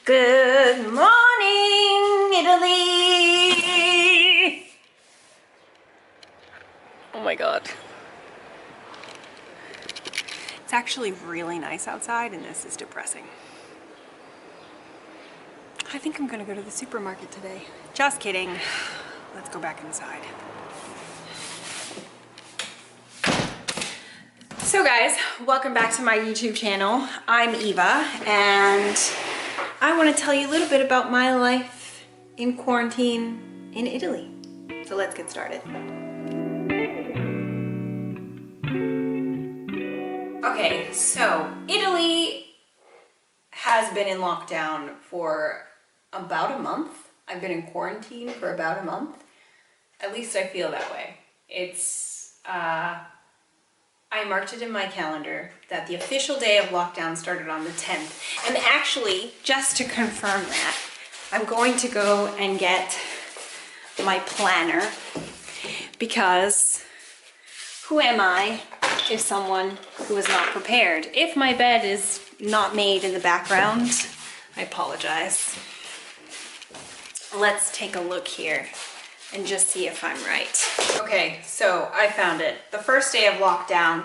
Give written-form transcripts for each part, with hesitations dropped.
Good morning, Italy! Oh my god. It's actually really nice outside and this is depressing. I think I'm gonna go to the supermarket today. Just kidding. Let's go back inside. So guys, welcome back to my YouTube channel. I'm Eva and I want to tell you a little bit about my life in quarantine in Italy. So let's get started. Okay, so Italy has been in lockdown for about a month. I've been in quarantine for about a month. At least I feel that way. I marked it in my calendar that the official day of lockdown started on the 10th. And actually, just to confirm that, I'm going to go and get my planner because who am I if someone who is not prepared? If my bed is not made in the background, I apologize. Let's take a look here and just see if I'm right. Okay, so I found it. The first day of lockdown,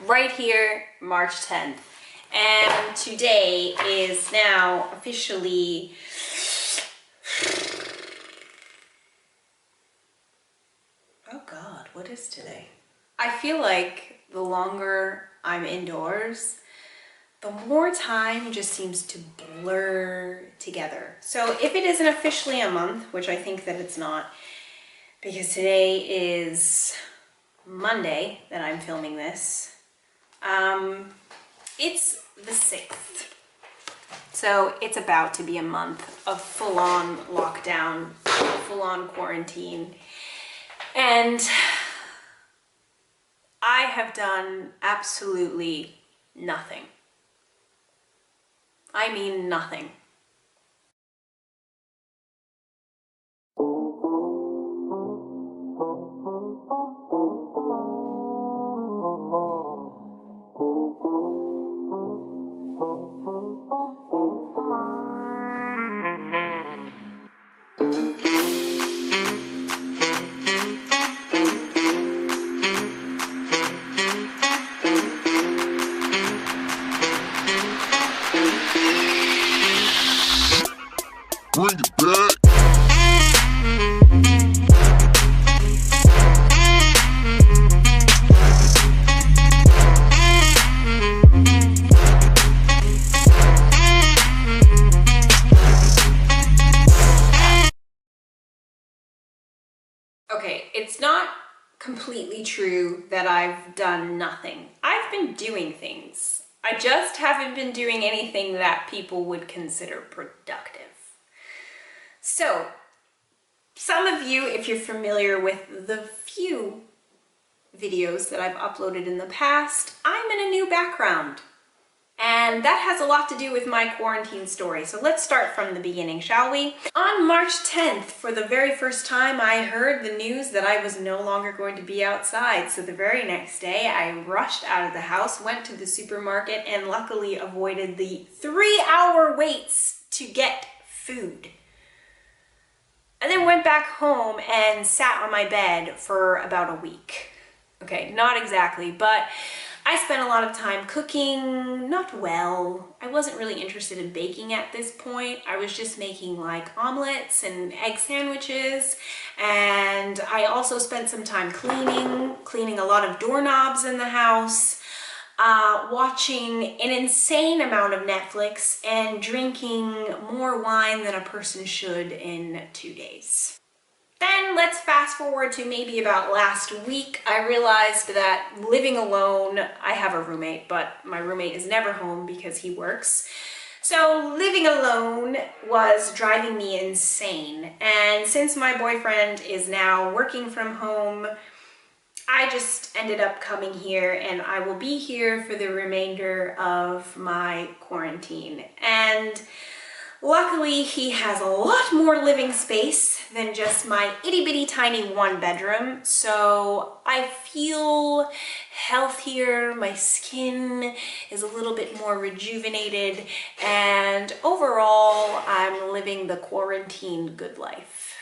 right here, March 10th. And today is now officially oh God, what is today? I feel like the longer I'm indoors, the more time just seems to blur together. So if it isn't officially a month, which I think that it's not, because today is Monday that I'm filming this, it's the 6th. So it's about to be a month of full-on lockdown, full-on quarantine. And I have done absolutely nothing. I mean nothing. Bring it back. Okay, it's not completely true that I've done nothing. I've been doing things. I just haven't been doing anything that people would consider productive. So, some of you, if you're familiar with the few videos that I've uploaded in the past, I'm in a new background. And that has a lot to do with my quarantine story. So let's start from the beginning, shall we? On March 10th, for the very first time, I heard the news that I was no longer going to be outside. So the very next day, I rushed out of the house, went to the supermarket, and luckily avoided the 3-hour waits to get food. And then went back home and sat on my bed for about a week. Okay, not exactly, but I spent a lot of time cooking, not well. I wasn't really interested in baking at this point. I was just making like omelets and egg sandwiches. And I also spent some time cleaning a lot of doorknobs in the house, watching an insane amount of Netflix and drinking more wine than a person should in 2 days. Then let's fast forward to maybe about last week. I realized that living alone, I have a roommate, but my roommate is never home because he works. So living alone was driving me insane. And since my boyfriend is now working from home, I just ended up coming here and I will be here for the remainder of my quarantine. And Luckily, he has a lot more living space than just my itty bitty tiny 1-bedroom, so I feel healthier, my skin is a little bit more rejuvenated, and overall, I'm living the quarantined good life.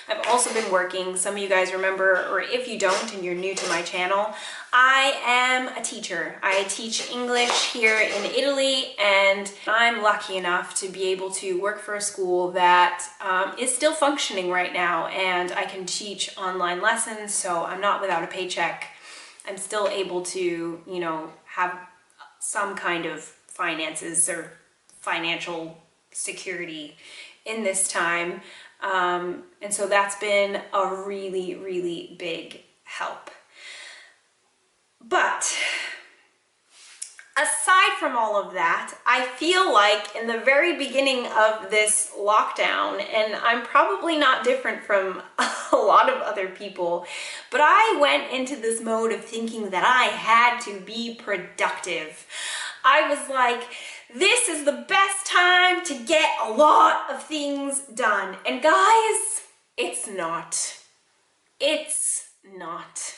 I've also been working. Some of you guys remember, or if you don't and you're new to my channel, I am a teacher. I teach English here in Italy, and I'm lucky enough to be able to work for a school that is still functioning right now, and I can teach online lessons, so I'm not without a paycheck. I'm still able to, you know, have some kind of finances or financial security in this time. And so that's been a really, really big help. But aside from all of that, I feel like in the very beginning of this lockdown, and I'm probably not different from a lot of other people, but I went into this mode of thinking that I had to be productive. I was like, this is the best time to get a lot of things done. And guys, it's not. It's not.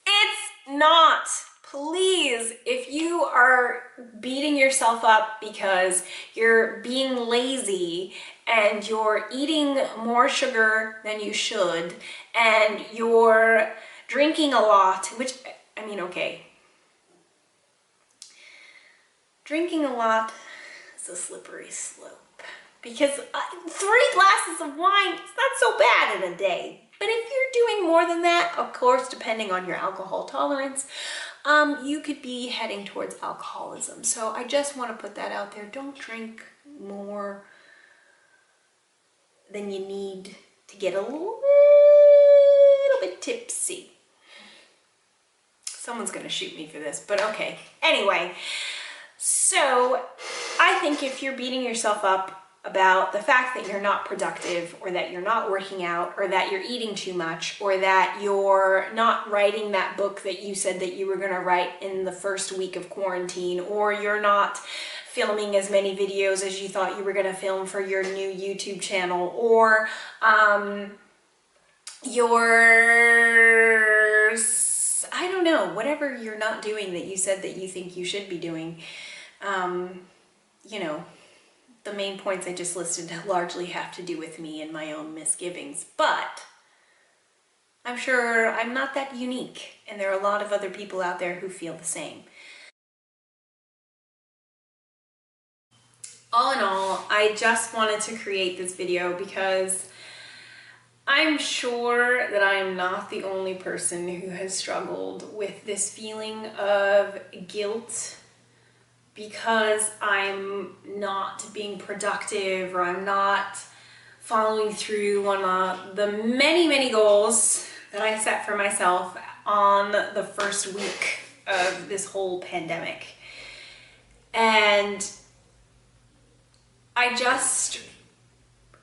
It's not. Please, if you are beating yourself up because you're being lazy and you're eating more sugar than you should and you're drinking a lot, which, I mean, okay. Drinking a lot is a slippery slope because 3 glasses of wine is not so bad in a day. But if you're doing more than that, of course, depending on your alcohol tolerance, you could be heading towards alcoholism. So I just want to put that out there. Don't drink more than you need to get a little bit tipsy. Someone's going to shoot me for this, but okay. Anyway. So I think if you're beating yourself up about the fact that you're not productive, or that you're not working out, or that you're eating too much, or that you're not writing that book that you said that you were going to write in the first week of quarantine, or you're not filming as many videos as you thought you were going to film for your new YouTube channel, or I don't know, whatever you're not doing that you said that you think you should be doing. You know, the main points I just listed largely have to do with me and my own misgivings, but I'm sure I'm not that unique, and there are a lot of other people out there who feel the same. All in all, I just wanted to create this video because I'm sure that I am not the only person who has struggled with this feeling of guilt because I'm not being productive, or I'm not following through on the many, many goals that I set for myself on the first week of this whole pandemic. And I just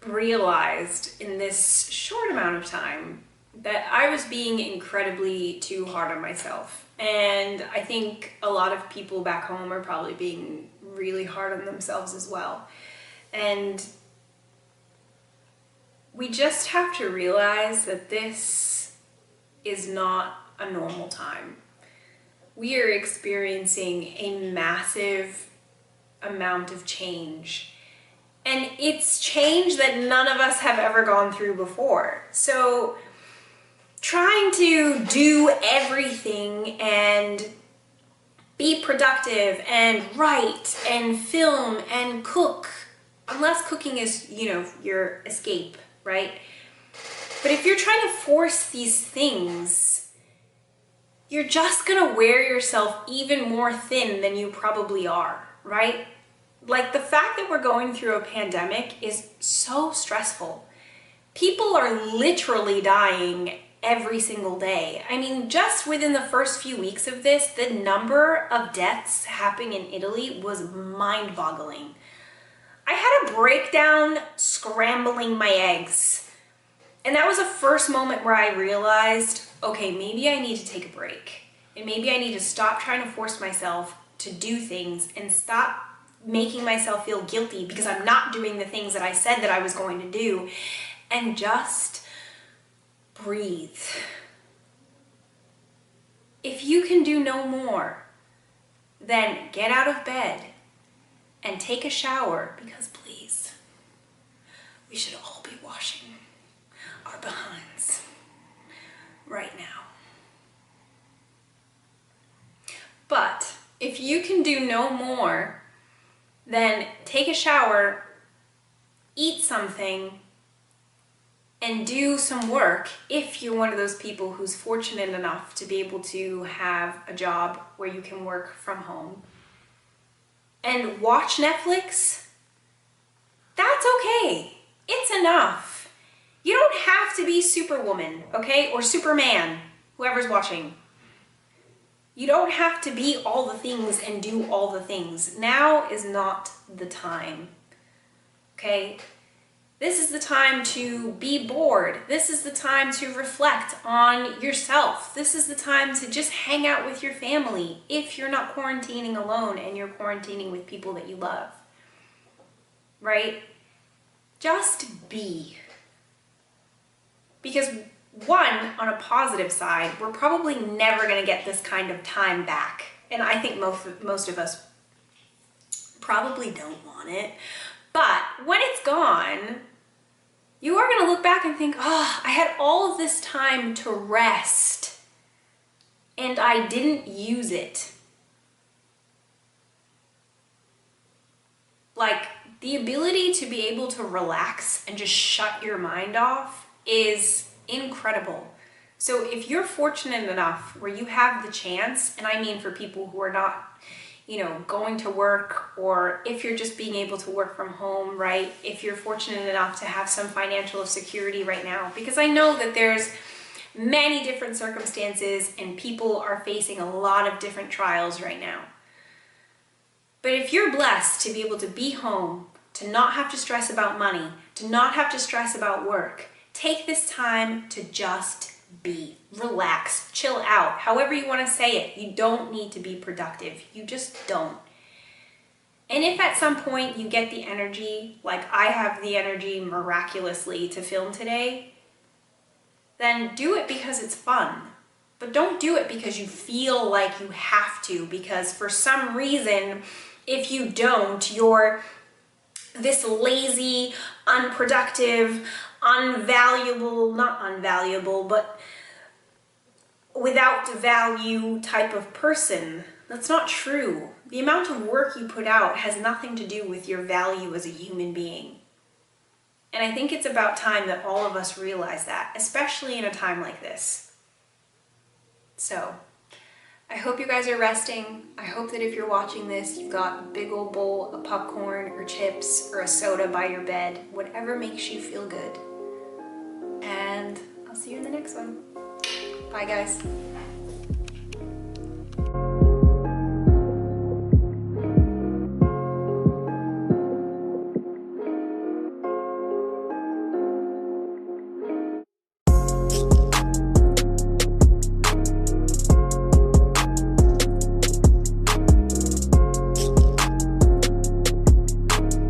realized in this short amount of time that I was being incredibly too hard on myself. And I think a lot of people back home are probably being really hard on themselves as well. And we just have to realize that this is not a normal time. We are experiencing a massive amount of change. And it's change that none of us have ever gone through before. So trying to do everything and be productive and write and film and cook, unless cooking is, you know, your escape, right? But if you're trying to force these things, you're just gonna wear yourself even more thin than you probably are, right? Like, the fact that we're going through a pandemic is so stressful. People are literally dying every single day. I mean, just within the first few weeks of this, the number of deaths happening in Italy was mind-boggling. I had a breakdown scrambling my eggs. And that was the first moment where I realized, okay, maybe I need to take a break. And maybe I need to stop trying to force myself to do things and stop making myself feel guilty because I'm not doing the things that I said that I was going to do, and just breathe. If you can do no more, then get out of bed and take a shower, because please, we should all be washing our behinds right now. But if you can do no more, then take a shower, eat something, and do some work if you're one of those people who's fortunate enough to be able to have a job where you can work from home. And watch Netflix. That's okay. It's enough. You don't have to be Superwoman, okay? Or Superman, whoever's watching. You don't have to be all the things and do all the things. Now is not the time, okay? This is the time to be bored. This is the time to reflect on yourself. This is the time to just hang out with your family if you're not quarantining alone and you're quarantining with people that you love, right? Just be. Because one, on a positive side, we're probably never going to get this kind of time back. And I think most of us probably don't want it. But when it's gone, you are going to look back and think, oh, I had all of this time to rest and I didn't use it. Like, the ability to be able to relax and just shut your mind off is incredible. So if you're fortunate enough where you have the chance, and I mean for people who are not, going to work, or if you're just being able to work from home, right? If you're fortunate enough to have some financial security right now, because I know that there's many different circumstances and people are facing a lot of different trials right now. But if you're blessed to be able to be home, to not have to stress about money, to not have to stress about work, take this time to just be. Relax, chill out, however you want to say it. You don't need to be productive. You just don't. And if at some point you get the energy, like I have the energy miraculously to film today, then do it because it's fun. But don't do it because you feel like you have to, because for some reason, if you don't, you're this lazy, unproductive, not unvaluable, but without value type of person. That's not true. The amount of work you put out has nothing to do with your value as a human being. And I think it's about time that all of us realize that, especially in a time like this. So, I hope you guys are resting. I hope that if you're watching this, you've got a big old bowl of popcorn or chips or a soda by your bed, whatever makes you feel good. And I'll see you in the next one. Bye, guys.